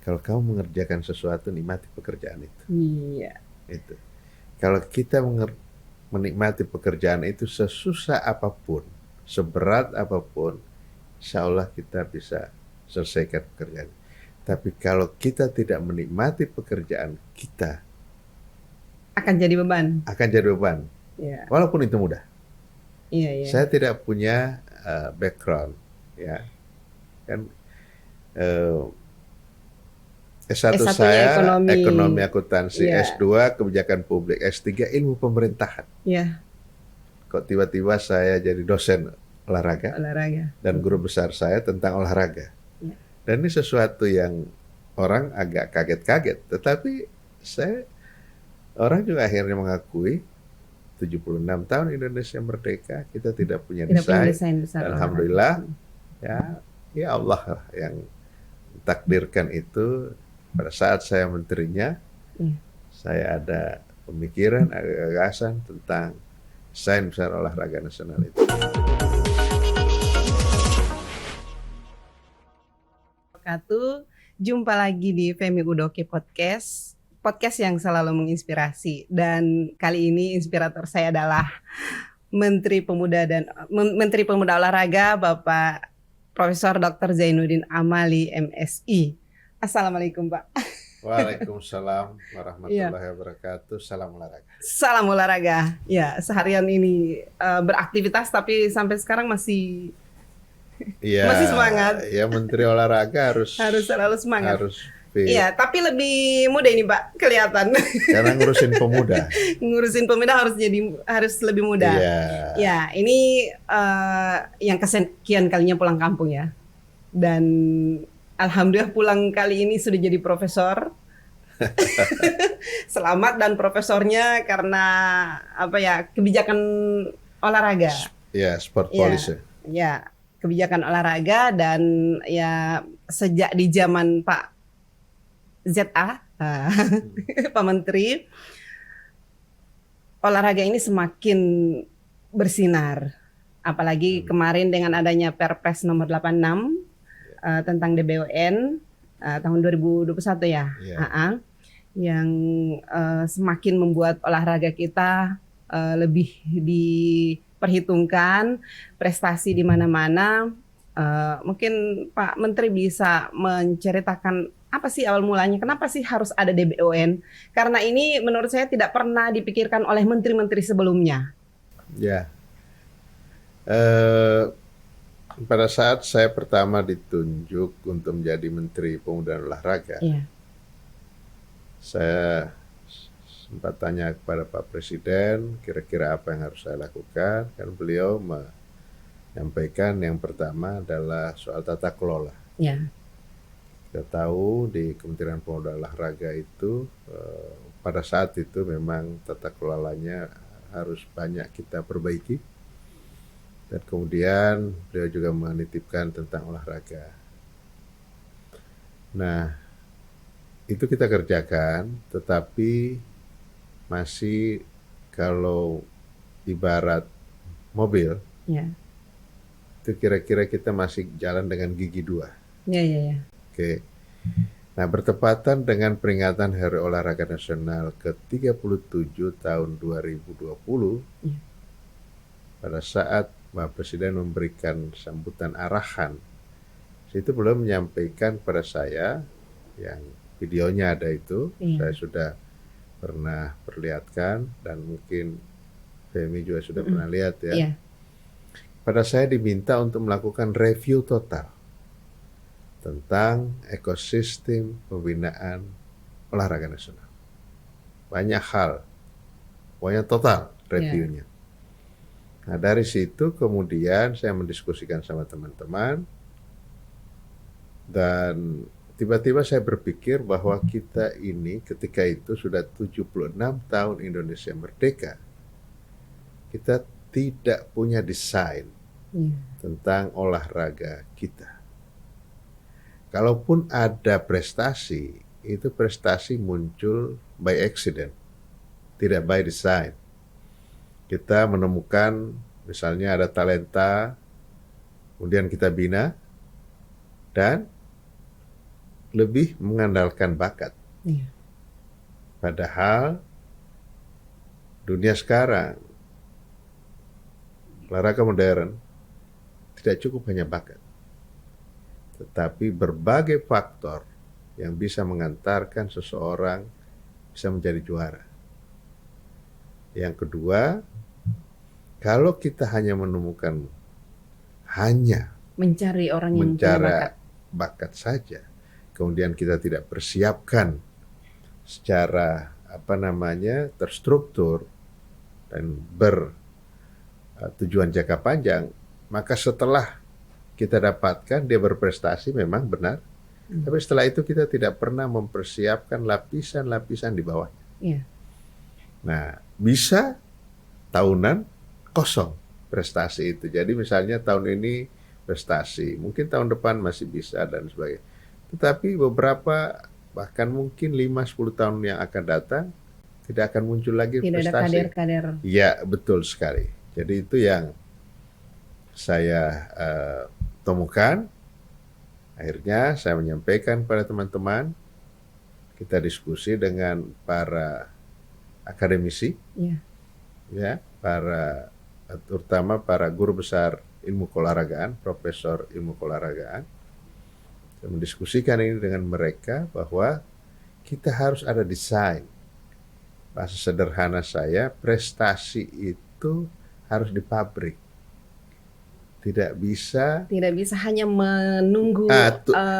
Kalau kamu mengerjakan sesuatu, nikmati pekerjaan itu. Iya. Itu. Kalau kita menikmati pekerjaan itu sesusah apapun, seberat apapun, insya Allah kita bisa selesaikan pekerjaan. Tapi kalau kita tidak menikmati pekerjaan kita, Akan jadi beban. akan jadi beban. Iya. Walaupun itu mudah. Iya, iya. Saya tidak punya background, ya kan. S1 S1-nya saya ekonomi. ekonomi akuntansi, Iya. S2 kebijakan publik, S3 ilmu pemerintahan. Iya, Kok tiba-tiba saya jadi dosen olahraga olahraga. dan guru besar saya tentang olahraga. Iya. Dan ini sesuatu yang orang agak kaget-kaget, tetapi orang juga akhirnya mengakui 76 tahun Indonesia merdeka, kita tidak punya Tidak punya desain. desain besar Alhamdulillah, olahraga. ya Allah lah yang takdirkan itu. Pada saat saya menterinya, Iya. saya ada pemikiran, ada gagasan tentang desain besar olahraga nasional itu. Jumpa lagi di Femi Udoke Podcast. Podcast yang selalu menginspirasi. Dan kali ini inspirator saya adalah Menteri Pemuda Olahraga Bapak Profesor Dr. Zainuddin Amali MSI. Assalamualaikum Pak. Waalaikumsalam warahmatullahi wabarakatuh. Salam olahraga. Salam olahraga. Ya, seharian ini beraktivitas tapi sampai sekarang masih semangat. Ya, Menteri Olahraga harus selalu semangat. Harus fit. Iya, tapi lebih muda ini Pak, kelihatan. Karena ngurusin pemuda. Ngurusin pemuda harus lebih muda. Iya. Ya, ini yang kesekian kalinya pulang kampung ya. Dan alhamdulillah pulang kali ini sudah jadi profesor. Selamat dan profesornya karena kebijakan olahraga. Ya, sport policy. Ya, kebijakan olahraga dan ya sejak di zaman Pak ZA, Pak Menteri, olahraga ini semakin bersinar. Apalagi kemarin dengan adanya Perpres nomor 86 tentang DBON tahun 2021 ya. Yang semakin membuat olahraga kita lebih diperhitungkan, prestasi di mana-mana. Mungkin Pak Menteri bisa menceritakan apa sih awal mulanya, kenapa sih harus ada DBON? Karena ini menurut saya tidak pernah dipikirkan oleh menteri-menteri sebelumnya. Ya, pada saat saya pertama ditunjuk untuk menjadi Menteri Pemuda dan Olahraga, saya sempat tanya kepada Pak Presiden, kira-kira apa yang harus saya lakukan. Kan beliau menyampaikan yang pertama adalah soal tata kelola. Kita tahu di Kementerian Pemuda dan Olahraga itu pada saat itu memang tata kelolanya harus banyak kita perbaiki. Dan kemudian beliau juga menitipkan tentang olahraga. Nah, itu kita kerjakan, tetapi masih kalau ibarat mobil, itu kira-kira kita masih jalan dengan gigi dua. Oke. Nah, bertepatan dengan peringatan Hari Olahraga Nasional ke-37 tahun 2020, pada saat Pak Presiden memberikan sambutan arahan, itu belum menyampaikan kepada saya, yang videonya ada itu, saya sudah pernah perlihatkan dan mungkin Femi juga sudah pernah lihat ya. Pada saya diminta untuk melakukan review total tentang ekosistem pembinaan olahraga nasional. Banyak hal, pokoknya total reviewnya. Nah, dari situ kemudian saya mendiskusikan sama teman-teman dan tiba-tiba saya berpikir bahwa kita ini ketika itu sudah 76 tahun Indonesia merdeka, kita tidak punya desain tentang olahraga kita. Kalaupun ada prestasi, itu prestasi muncul by accident, tidak by design. Kita menemukan misalnya ada talenta, kemudian kita bina, dan lebih mengandalkan bakat. Iya. Padahal dunia sekarang, olahraga modern, tidak cukup hanya bakat. Tetapi berbagai faktor yang bisa mengantarkan seseorang bisa menjadi juara. Yang kedua, kalau kita hanya menemukan mencari orang yang punya bakat saja, kemudian kita tidak persiapkan secara terstruktur dan bertujuan jangka panjang, maka setelah kita dapatkan dia berprestasi memang benar, tapi setelah itu kita tidak pernah mempersiapkan lapisan-lapisan di bawahnya. Iya. Nah, bisa tahunan kosong prestasi itu. Jadi misalnya tahun ini prestasi, mungkin tahun depan masih bisa dan sebagainya. Tetapi beberapa bahkan mungkin 5-10 tahun yang akan datang tidak akan muncul lagi tidak prestasi. Tidak ada kader-kader. Ya, betul sekali. Jadi itu yang saya temukan. Akhirnya saya menyampaikan kepada teman-teman, kita diskusi dengan para akademisi, ya, terutama para guru besar ilmu keolahragaan, profesor ilmu keolahragaan. Saya mendiskusikan ini dengan mereka bahwa kita harus ada desain. Bahasa sederhana saya, prestasi itu harus di pabrik. Tidak bisa hanya menunggu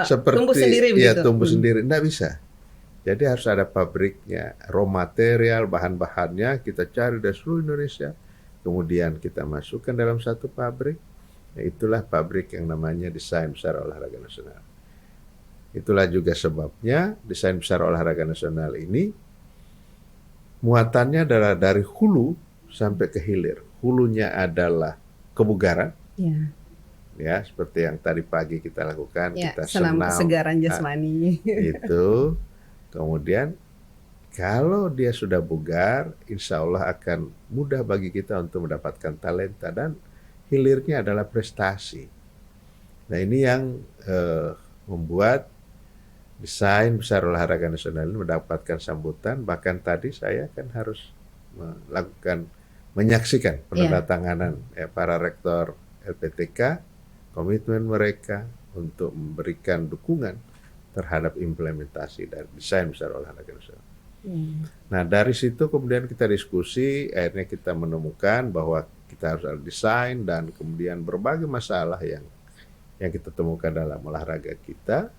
seperti tumbuh sendiri begitu. Tumbuh sendiri, tidak bisa. Jadi harus ada pabriknya, raw material, bahan-bahannya kita cari dari seluruh Indonesia, kemudian kita masukkan dalam satu pabrik. Ya, itulah pabrik yang namanya Desain Besar Olahraga Nasional. Itulah juga sebabnya Desain Besar Olahraga Nasional ini muatannya adalah dari hulu sampai ke hilir. Hulunya adalah kebugaran. Ya, seperti yang tadi pagi kita lakukan, kita senam, kesegaran jasmani. Itu, kemudian kalau dia sudah bugar, insya Allah akan mudah bagi kita untuk mendapatkan talenta dan hilirnya adalah prestasi. Nah, ini yang membuat Desain Besar Olahraga Nasional ini mendapatkan sambutan. Bahkan tadi saya kan harus menyaksikan penandatanganan para rektor LPTK, komitmen mereka untuk memberikan dukungan terhadap implementasi dari Desain Besar Olahraga Nasional. Nah, dari situ kemudian kita diskusi, akhirnya kita menemukan bahwa kita harus ada desain dan kemudian berbagai masalah yang kita temukan dalam olahraga kita.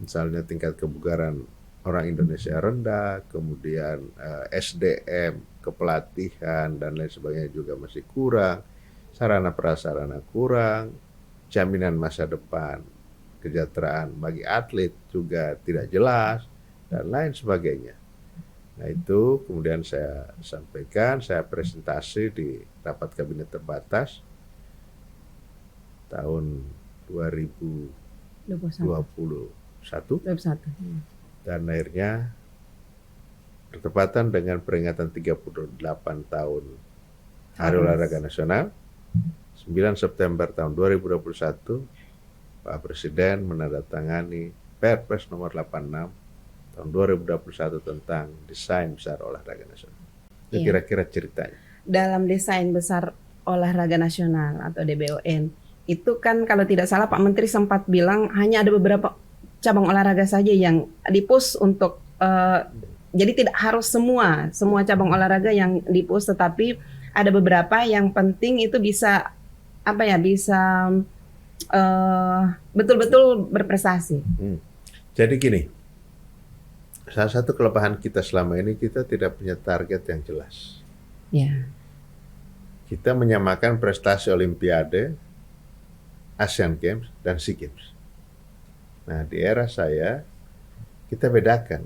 Misalnya tingkat kebugaran orang Indonesia rendah, kemudian SDM, kepelatihan dan lain sebagainya juga masih kurang. Sarana prasarana kurang, jaminan masa depan, kesejahteraan bagi atlet juga tidak jelas, dan lain sebagainya. Nah, itu kemudian saya sampaikan, saya presentasi di rapat kabinet terbatas tahun 2021. Dan akhirnya bertepatan dengan peringatan 38 tahun Hari Olahraga Nasional, 9 September tahun 2021, Pak Presiden menandatangani Perpres nomor 86 tahun 2021 tentang Desain Besar Olahraga Nasional. Itu kira-kira ceritanya. Dalam Desain Besar Olahraga Nasional atau DBON, itu kan kalau tidak salah Pak Menteri sempat bilang hanya ada beberapa cabang olahraga saja yang di-push untuk, jadi tidak harus semua cabang olahraga yang di-push, tetapi ada beberapa yang penting itu bisa betul-betul berprestasi. Jadi gini, salah satu kelemahan kita selama ini, kita tidak punya target yang jelas. Kita menyamakan prestasi Olimpiade, Asian Games, dan SEA Games. Nah, di era saya, kita bedakan.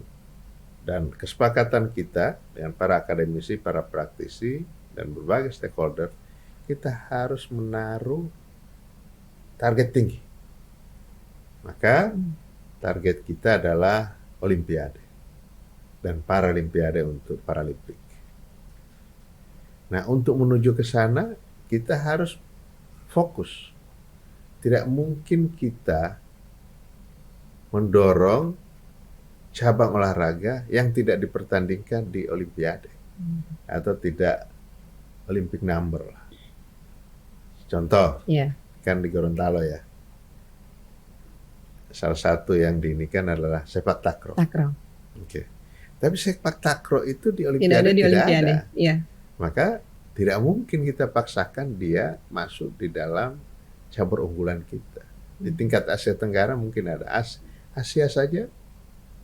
Dan kesepakatan kita dengan para akademisi, para praktisi, dan berbagai stakeholder, kita harus menaruh target tinggi. Maka target kita adalah Olimpiade dan Paralimpiade untuk Paralimpik. Nah, untuk menuju ke sana kita harus fokus. Tidak mungkin kita mendorong cabang olahraga yang tidak dipertandingkan di Olimpiade atau tidak Olympic number lah. Contoh, kan di Gorontalo ya, salah satu yang diinikan adalah sepak takraw. Oke. Tapi sepak takraw itu di Olimpiade tidak ada. Ya. Maka tidak mungkin kita paksakan dia masuk di dalam cabur unggulan kita. Di tingkat Asia Tenggara mungkin ada, Asia saja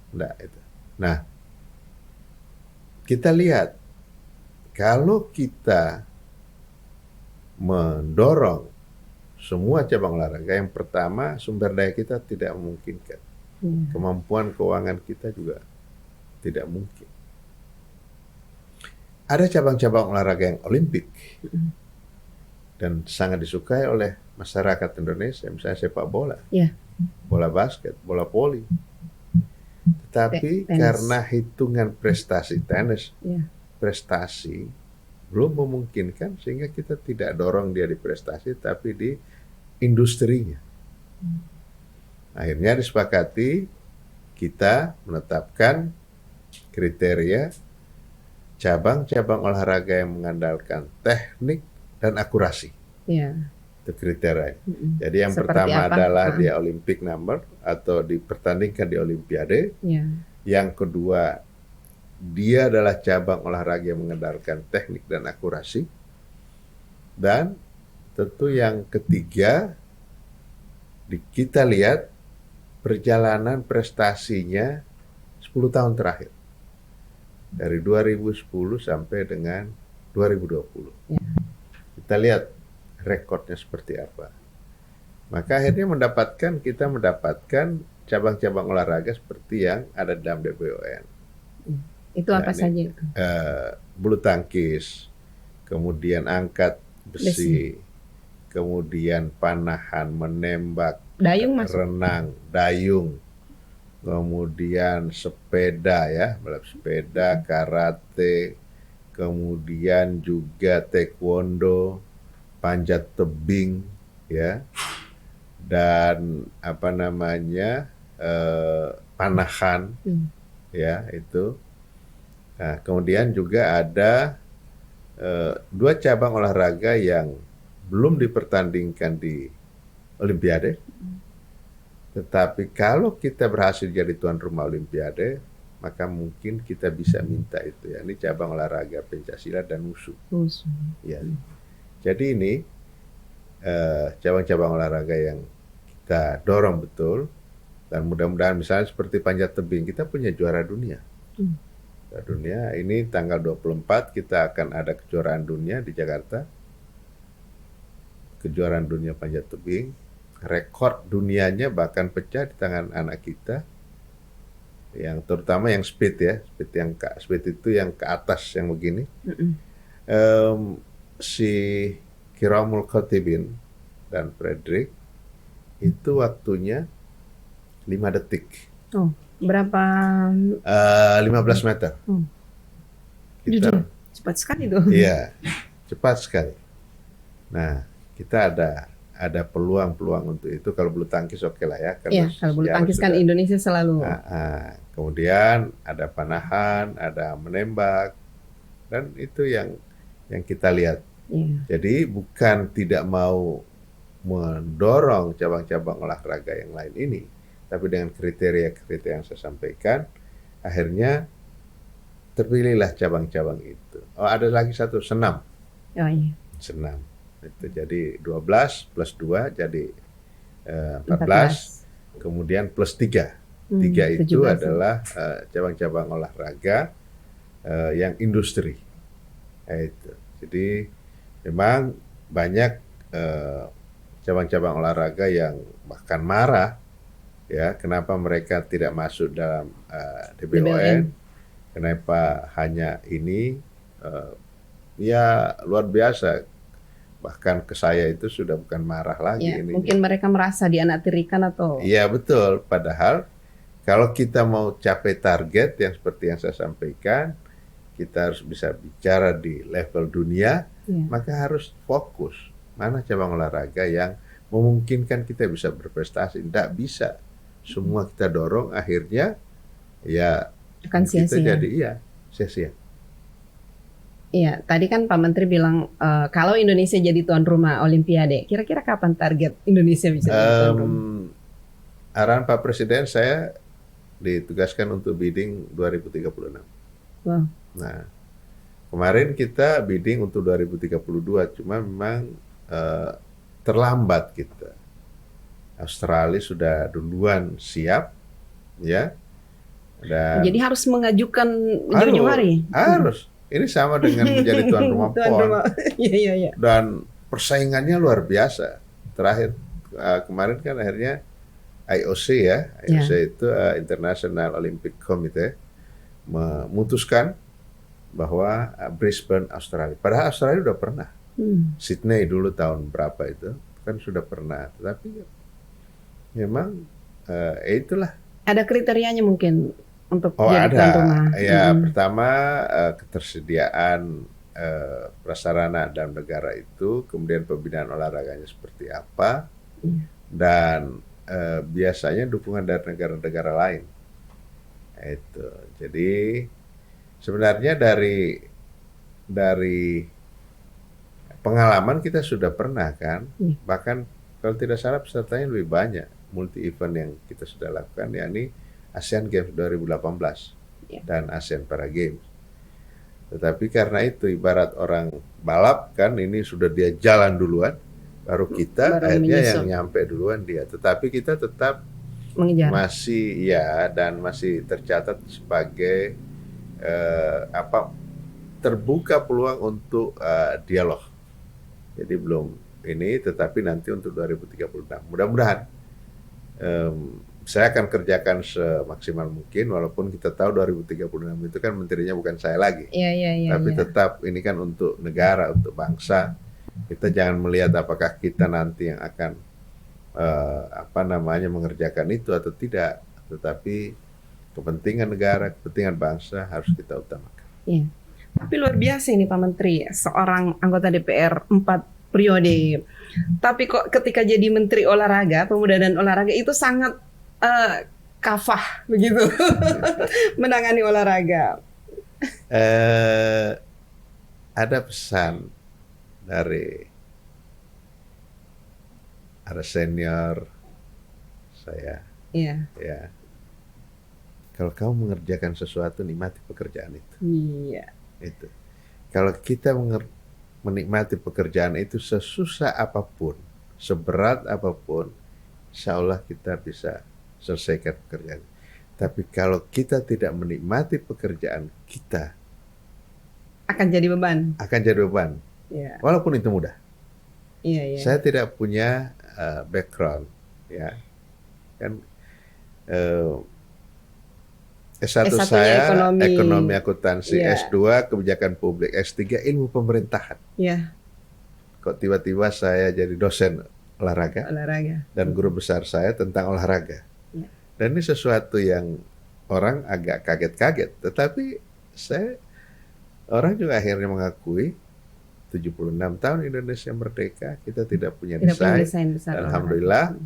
enggak itu. Nah, kita lihat kalau kita mendorong semua cabang olahraga, yang pertama sumber daya kita tidak memungkinkan. Kemampuan keuangan kita juga tidak mungkin. Ada cabang-cabang olahraga yang olimpik dan sangat disukai oleh masyarakat Indonesia, misalnya sepak bola, bola basket, bola voli. Tetapi karena hitungan prestasi tenis, prestasi belum memungkinkan, sehingga kita tidak dorong dia di prestasi, tapi di industrinya. Akhirnya disepakati kita menetapkan kriteria cabang-cabang olahraga yang mengandalkan teknik dan akurasi. Itu kriteria. Jadi yang pertama adalah dia Olympic number atau dipertandingkan di Olimpiade. Yang kedua, dia adalah cabang olahraga yang mengandalkan teknik dan akurasi. Dan tentu yang ketiga, kita lihat perjalanan prestasinya 10 tahun terakhir. Dari 2010 sampai dengan 2020. Kita lihat rekodnya seperti apa. Maka akhirnya kita mendapatkan cabang-cabang olahraga seperti yang ada dalam DBON. Itu apa saja itu? Bulu tangkis, kemudian angkat besi, kemudian panahan, menembak, renang, dayung, kemudian sepeda ya, balap sepeda, karate, kemudian juga taekwondo, panjat tebing ya, dan panahan ya itu. Nah, kemudian juga ada 2 cabang olahraga yang belum dipertandingkan di Olimpiade. Tetapi kalau kita berhasil jadi tuan rumah Olimpiade, maka mungkin kita bisa minta itu ya. Ini cabang olahraga pencaksilat dan wushu. Ya. Jadi ini cabang-cabang olahraga yang kita dorong betul, dan mudah-mudahan misalnya seperti panjat tebing, kita punya juara dunia. Juara dunia ini tanggal 24 kita akan ada kejuaraan dunia di Jakarta. Kejuaraan dunia panjat tebing. Rekor dunianya bahkan pecah di tangan anak kita, yang terutama yang speed ya, speed itu yang ke atas yang begini. Si Kiramul Khatibin dan Frederick itu waktunya 5 detik. Berapa? 15 meter. Cepat sekali tuh. Iya, cepat sekali. Nah, kita ada peluang-peluang untuk itu. Kalau bulu tangkis oke lah ya. Kalau bulu tangkis kan Indonesia selalu. Kemudian ada panahan, ada menembak, dan itu yang kita lihat. Jadi bukan tidak mau mendorong cabang-cabang olahraga yang lain ini, tapi dengan kriteria-kriteria yang saya sampaikan, akhirnya terpilihlah cabang-cabang itu. Ada lagi satu, senam. Senam. Itu jadi 12 plus 2 jadi 14, kemudian plus 3. 3 itu adalah cabang-cabang olahraga yang industri. Itu. Jadi memang banyak cabang-cabang olahraga yang bahkan marah ya, kenapa mereka tidak masuk dalam DBON, kenapa hanya ini, ya luar biasa. Bahkan ke saya itu sudah bukan marah lagi. Ini mungkin mereka merasa dianaktirikan atau. Iya betul, padahal kalau kita mau capai target yang seperti yang saya sampaikan, kita harus bisa bicara di level dunia, maka harus fokus mana cabang olahraga yang memungkinkan kita bisa berprestasi. Tidak bisa semua kita dorong, akhirnya ya akan kita sia-sia. jadi sia-sia. Iya, tadi kan Pak Menteri bilang kalau Indonesia jadi tuan rumah Olimpiade, kira-kira kapan target Indonesia bisa jadi tuan rumah? Arahan Pak Presiden, saya ditugaskan untuk bidding 2036. Wow. Nah, kemarin kita bidding untuk 2032, cuma memang terlambat kita. Australia sudah duluan siap, ya. Dan jadi harus mengajukan jauh-jauh hari. Harus. Ini sama dengan menjadi tuan rumah PON. Iya. Dan persaingannya luar biasa. Terakhir kemarin kan akhirnya IOC ya, IOC itu International Olympic Committee memutuskan bahwa Brisbane Australia. Padahal Australia udah pernah. Sydney dulu tahun berapa itu kan sudah pernah. Tetapi memang itulah. Ada kriterianya mungkin untuk jadi tuan rumah. Ya, pertama ketersediaan prasarana dalam negara itu, kemudian pembinaan olahraganya seperti apa, dan biasanya dukungan dari negara-negara lain. Itu. Jadi sebenarnya dari pengalaman kita sudah pernah kan, bahkan kalau tidak salah pesertanya lebih banyak, multi event yang kita sudah lakukan, yakni ASEAN Games 2018 dan ASEAN Para Games. Tetapi karena itu ibarat orang balap kan, ini sudah dia jalan duluan, baru kita akhirnya yang nyampe duluan dia. Tetapi kita tetap mengejar. Masih tercatat sebagai terbuka peluang untuk dialog. Jadi belum ini, tetapi nanti untuk 2036 mudah-mudahan saya akan kerjakan semaksimal mungkin, walaupun kita tahu 2036 itu kan menterinya bukan saya lagi. Tapi tetap ini kan untuk negara, untuk bangsa. Kita jangan melihat apakah kita nanti yang akan mengerjakan itu atau tidak, tetapi kepentingan negara, kepentingan bangsa harus kita utamakan. Iya. Tapi luar biasa ini Pak Menteri, seorang anggota DPR 4 periode. Tapi kok ketika jadi Menteri Olahraga, Pemuda dan Olahraga itu sangat kafah begitu menangani olahraga. Ada pesan dari ada senior saya. Iya. Ya. Kalau kamu mengerjakan sesuatu, nikmati pekerjaan itu. Iya. Itu. Kalau kita menikmati pekerjaan itu, sesusah apapun, seberat apapun, insya Allah kita bisa selesaikan pekerjaan. Tapi kalau kita tidak menikmati pekerjaan kita, akan jadi beban. Yeah. Walaupun itu mudah. Saya tidak punya background, ya kan. S1 saya ekonomi akuntansi, S2 kebijakan publik, S3 ilmu pemerintahan. Kok tiba-tiba saya jadi dosen olahraga. Dan guru besar saya tentang olahraga. Dan ini sesuatu yang orang agak kaget-kaget, tetapi orang juga akhirnya mengakui 76 tahun Indonesia merdeka, kita tidak punya desain besar. Alhamdulillah,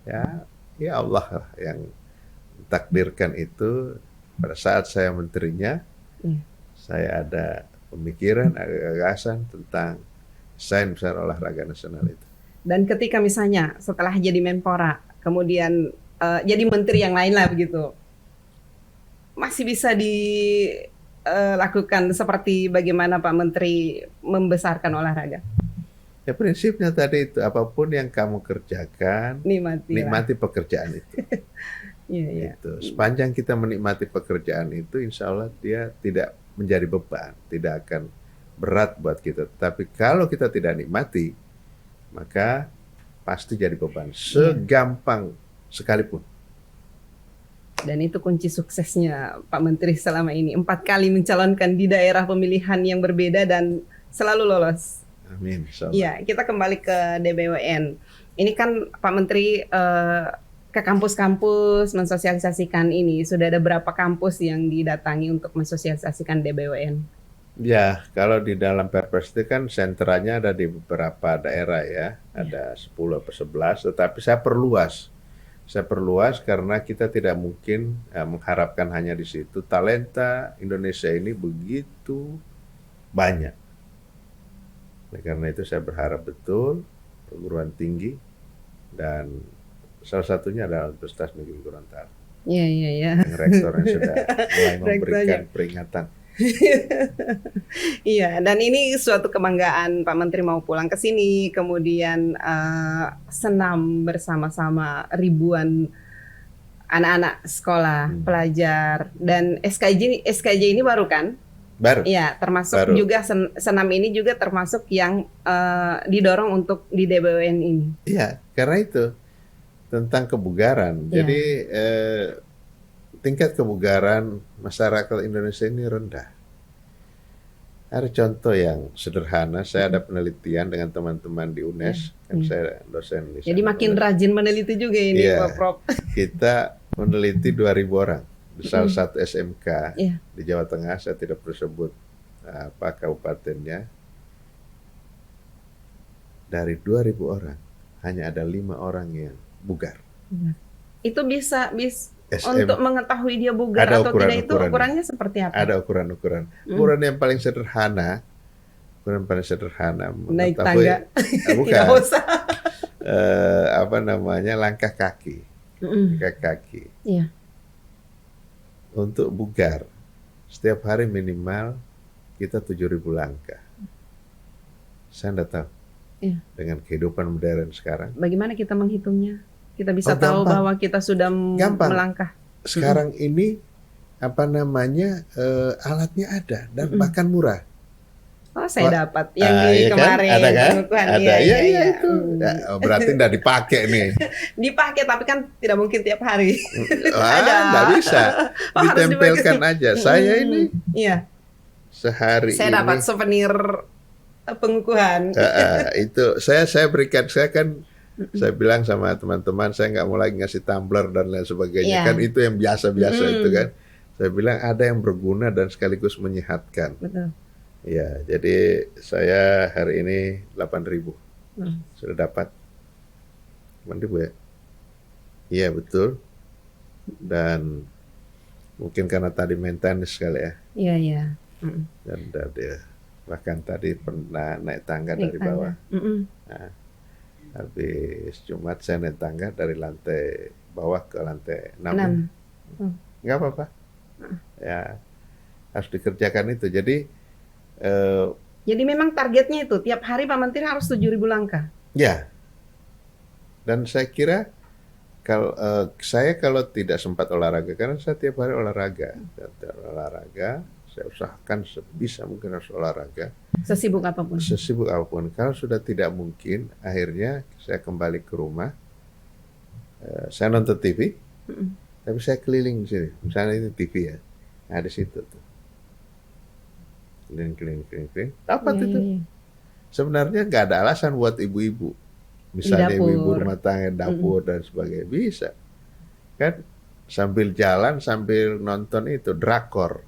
ya Allah yang takdirkan itu. Pada saat saya menterinya, saya ada pemikiran, ada gagasan tentang desain besar olahraga nasional itu. Dan ketika misalnya setelah jadi Menpora, kemudian jadi menteri yang lain lah begitu, masih bisa dilakukan seperti bagaimana Pak Menteri membesarkan olahraga? Ya prinsipnya tadi itu, apapun yang kamu kerjakan, nikmati pekerjaan itu. Itu. Sepanjang kita menikmati pekerjaan itu, insya Allah dia tidak menjadi beban, tidak akan berat buat kita. Tapi kalau kita tidak nikmati, maka pasti jadi beban, segampang sekalipun. Dan itu kunci suksesnya Pak Menteri selama ini. 4 kali mencalonkan di daerah pemilihan yang berbeda dan selalu lolos. Amin. Iya, kita kembali ke DBWN. Ini kan Pak Menteri ke kampus-kampus mensosialisasikan ini. Sudah ada berapa kampus yang didatangi untuk mensosialisasikan DBWN? Ya, kalau di dalam Perpres itu kan sentranya ada di beberapa daerah ya. Ada 10 atau 11, tetapi saya perluas. Saya perluas karena kita tidak mungkin mengharapkan hanya di situ. Talenta Indonesia ini begitu banyak. Nah, karena itu saya berharap betul perguruan tinggi dan salah satunya adalah Universitas Negeri Gorontalo. Iya, iya, iya. Yang rektornya sudah mulai memberikan peringatan. Iya, dan ini suatu kebanggaan Pak Menteri mau pulang ke sini, kemudian senam bersama-sama ribuan anak-anak sekolah, pelajar, dan SKJ ini baru kan? Baru. Iya, termasuk baru. Juga senam ini juga termasuk yang didorong untuk di DBWN ini. Iya, karena itu tentang kebugaran. Jadi tingkat kebugaran masyarakat Indonesia ini rendah. Ada contoh yang sederhana, saya ada penelitian dengan teman-teman di UNES, kan saya dosen di sana. Jadi makin rajin meneliti juga ini Pak Prof. Kita meneliti 2.000 orang di salah satu SMK di Jawa Tengah, saya tidak perlu sebut apa kabupatennya. Dari 2.000 orang, hanya ada 5 orang yang bugar. Itu bisa untuk mengetahui dia bugar atau tidak itu ukurannya seperti apa? Ada ukuran-ukuran. Ukuran yang paling sederhana, naik tangga. Bukan. Tidak usah. Langkah kaki. Langkah kaki. Iya. Untuk bugar, setiap hari minimal kita 7.000 langkah. Saya tidak tahu. Iya. Dengan kehidupan modern sekarang. Bagaimana kita menghitungnya? Kita bisa tahu bahwa kita sudah melangkah. Sekarang ini alatnya ada dan bahkan murah. Oh, saya dapat yang di kemarin. Kan? Ada kan? Ada. Iya, itu. Berarti tidak dipakai nih. Dipakai tapi kan tidak mungkin tiap hari. Tidak bisa. Ditempelkan aja. Saya ini. Iya. Sehari saya dapat souvenir pengukuhan. Itu saya berikan, saya bilang sama teman-teman, saya nggak mau lagi ngasih tumbler dan lain sebagainya. Kan itu yang biasa-biasa itu kan. Saya bilang ada yang berguna dan sekaligus menyehatkan. Betul. Ya, jadi saya hari ini 8.000 sudah dapat. 8.000 ya? Iya betul. Dan mungkin karena tadi main tenis kali ya. Iya, iya. Dan bahkan tadi pernah naik tangga dari bawah. Nah, habis Jumat saya naik tangga dari lantai bawah ke lantai 6. Nggak apa-apa. Ya, harus dikerjakan itu. Jadi memang targetnya itu tiap hari Pak Menteri harus 7.000 langkah. Ya. Dan saya kira kalau tidak sempat olahraga, karena saya tiap hari olahraga, saya usahakan sebisa mungkin harus olahraga. Sesibuk apapun. Sesibuk apapun. Kalau sudah tidak mungkin, akhirnya saya kembali ke rumah. Saya nonton TV, tapi saya keliling di sini. Misalnya ini TV ya, nah di situ tuh. Keliling. Dapat itu. Sebenarnya nggak ada alasan buat ibu-ibu. Misalnya ibu-ibu rumah tangga, dapur dan sebagainya. Bisa. Kan sambil jalan, sambil nonton itu, drakor.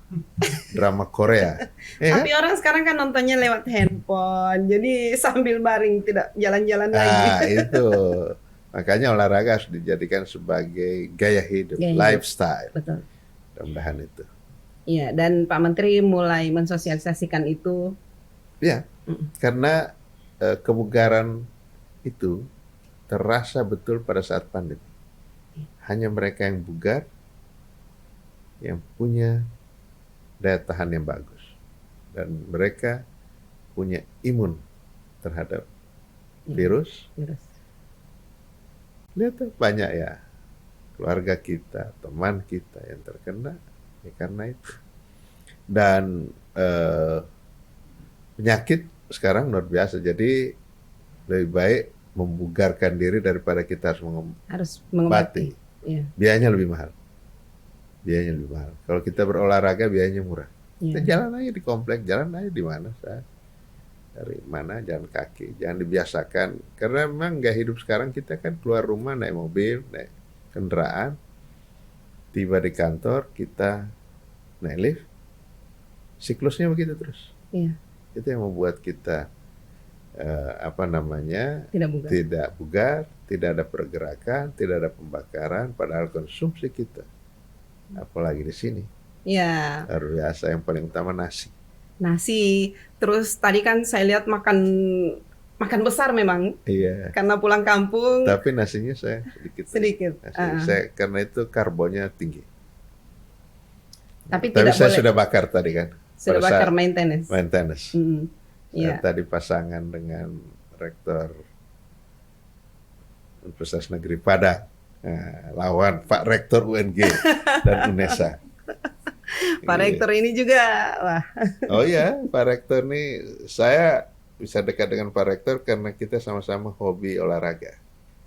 Drama Korea. Tapi orang sekarang kan nontonnya lewat handphone. Jadi sambil baring, tidak jalan-jalan lagi. Nah itu. Makanya olahraga harus dijadikan sebagai gaya hidup. Lifestyle. Betul. Mudah-mudahan itu. Iya, dan Pak Menteri mulai mensosialisasikan itu. Ya, karena kebugaran itu terasa betul pada saat pandemi. Hanya mereka yang bugar, yang punya daya tahan yang bagus. Dan mereka punya imun terhadap virus. Lihat tuh banyak ya, keluarga kita, teman kita yang terkena. Ya, karena itu. Dan penyakit sekarang luar biasa. Jadi lebih baik membugarkan diri daripada kita harus mengobati. Ya. Biayanya lebih mahal. Kalau kita berolahraga biayanya murah. Kita jalan aja di komplek, jalan aja di mana dari mana, jalan kaki, jangan dibiasakan. Karena memang gaya hidup sekarang kita kan keluar rumah naik mobil, naik kendaraan. Tiba di kantor, kita naik lift, siklusnya begitu terus. Iya. Itu yang membuat kita tidak bugar, tidak ada pergerakan, tidak ada pembakaran, padahal konsumsi kita, apalagi di sini, Ya, luar biasa. Yang paling utama nasi. nasi. Terus tadi kan saya lihat makan besar memang Iya. karena pulang kampung Tapi nasinya saya sedikit. sedikit. Saya karena itu karbonnya tinggi. Tapi Tapi tidak saya boleh. sudah bakar tadi kan. Sudah pada bakar saat maintenance. main tenis. Mm, Saya Iya. tadi pasangan dengan rektor Universitas Negeri Padang, lawan Pak Rektor UNG dan UNESA. Pak Rektor ini juga, wah, Oh iya, Pak Rektor nih, saya bisa dekat dengan Pak Rektor karena kita sama-sama hobi olahraga.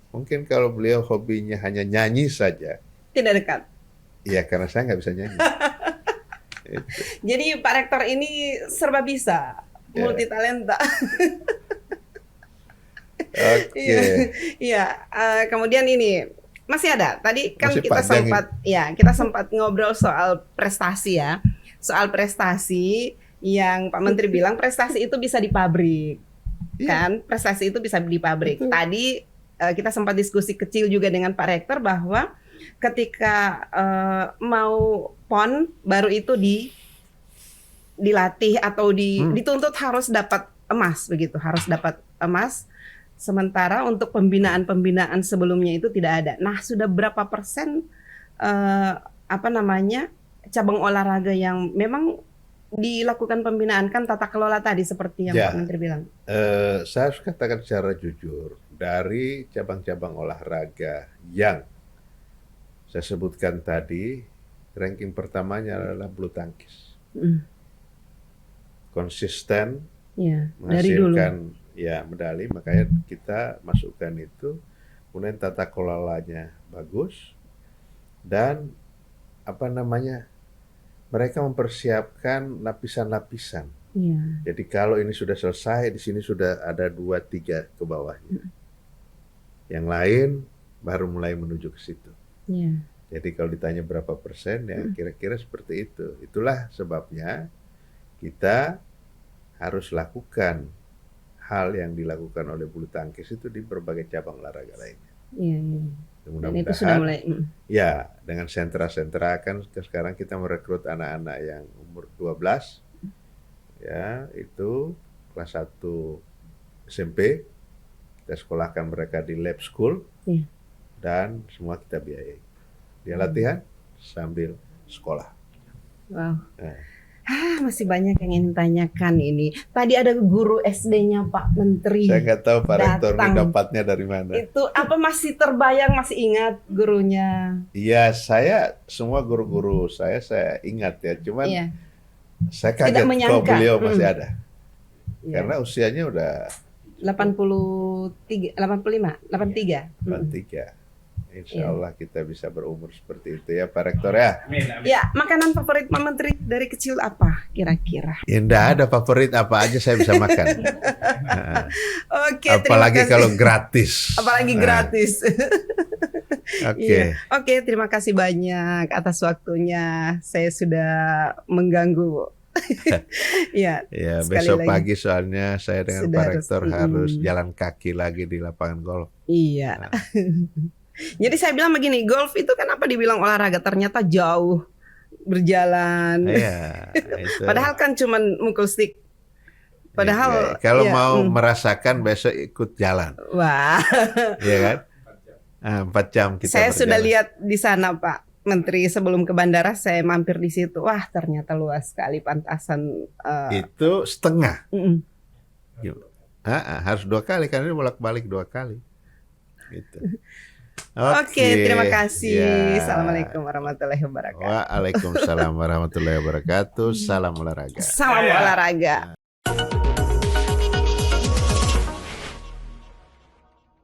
Mungkin kalau beliau hobinya hanya nyanyi saja, tidak dekat. ya karena saya nggak bisa nyanyi. Itu. Jadi Pak Rektor ini serba bisa, Ya. multi talenta. Oke. Iya. Kemudian ini masih ada. Tadi kan Masih kita panjang kita sempat ngobrol soal prestasi ya, soal prestasi yang Pak Menteri bilang prestasi itu bisa di pabrik, Iya. kan? Prestasi itu bisa di pabrik. Betul. Tadi kita sempat diskusi kecil juga dengan Pak Rektor bahwa ketika mau PON baru itu dilatih atau dituntut harus dapat emas begitu, harus dapat emas. Sementara untuk pembinaan sebelumnya itu tidak ada. Nah, sudah berapa persen cabang olahraga yang memang dilakukan pembinaan, kan tata kelola tadi seperti yang Ya. Pak Menteri bilang. Saya harus katakan secara jujur, dari cabang-cabang olahraga yang saya sebutkan tadi, ranking pertamanya adalah bulu tangkis. Mm, Konsisten Ya, dari dulu. menghasilkan ya medali, makanya kita masukkan itu. Kemudian tata kelolanya bagus dan mereka mempersiapkan lapisan-lapisan. Iya. Jadi kalau ini sudah selesai, di sini sudah ada 2-3 ke bawahnya. Yang lain baru mulai menuju ke situ. Iya. Jadi kalau ditanya berapa persen, ya kira-kira seperti itu. Itulah sebabnya kita harus lakukan hal yang dilakukan oleh bulu tangkis itu di berbagai cabang olahraga lainnya. Iya. Dan itu sudah Mudah-mudahan mulai. ya dengan sentra-sentra, kan sekarang kita merekrut anak-anak yang umur 12 ya, itu kelas 1 SMP, kita sekolahkan mereka di lab school. Iya. Dan semua kita biayai. Dia latihan sambil sekolah. Wow. Nah, Masih banyak yang ingin tanyakan ini. Tadi ada guru SD-nya Pak Menteri. saya nggak tahu Pak Rektor ini datang. dapatnya dari mana. Itu apa masih terbayang, masih ingat gurunya? Iya, saya semua guru-guru saya ingat ya. Cuman Iya. saya kaget kalau menyangka. beliau masih ada. Iya. Karena usianya udah 83, 85, 83. 43. Insya Iya. Allah kita bisa berumur seperti itu ya Pak Rektor ya. Ya, makanan favorit Pak Menteri dari kecil apa kira-kira? Ya enggak ada favorit, apa aja saya bisa makan. Nah, Oke, apalagi terima kasih. kalau gratis. Apalagi Nah, gratis. Oke. Iya. Oke, terima kasih banyak atas waktunya. Saya sudah mengganggu. Iya. Ya, Sekali besok lagi. pagi soalnya saya dengan Sudah Pak harus, Rektor harus jalan kaki lagi di lapangan golf. Iya. Jadi saya bilang begini, golf itu kan apa dibilang olahraga, ternyata jauh berjalan. Iya, itu. Padahal kan cuman mukul stick. Padahal Iya, kalau ya, mau merasakan besok ikut jalan, wah. ya kan? 4 jam kita Saya berjalan. sudah lihat di sana Pak Menteri, sebelum ke bandara saya mampir di situ. Wah, ternyata luas sekali pantasan. Itu setengah. Mm-mm. Harus 2 kali karena ini bolak-balik 2 kali. Gitu. Oke, terima kasih. Ya. Assalamualaikum warahmatullahi wabarakatuh. Waalaikumsalam warahmatullahi wabarakatuh. Salam olahraga. Salam olahraga.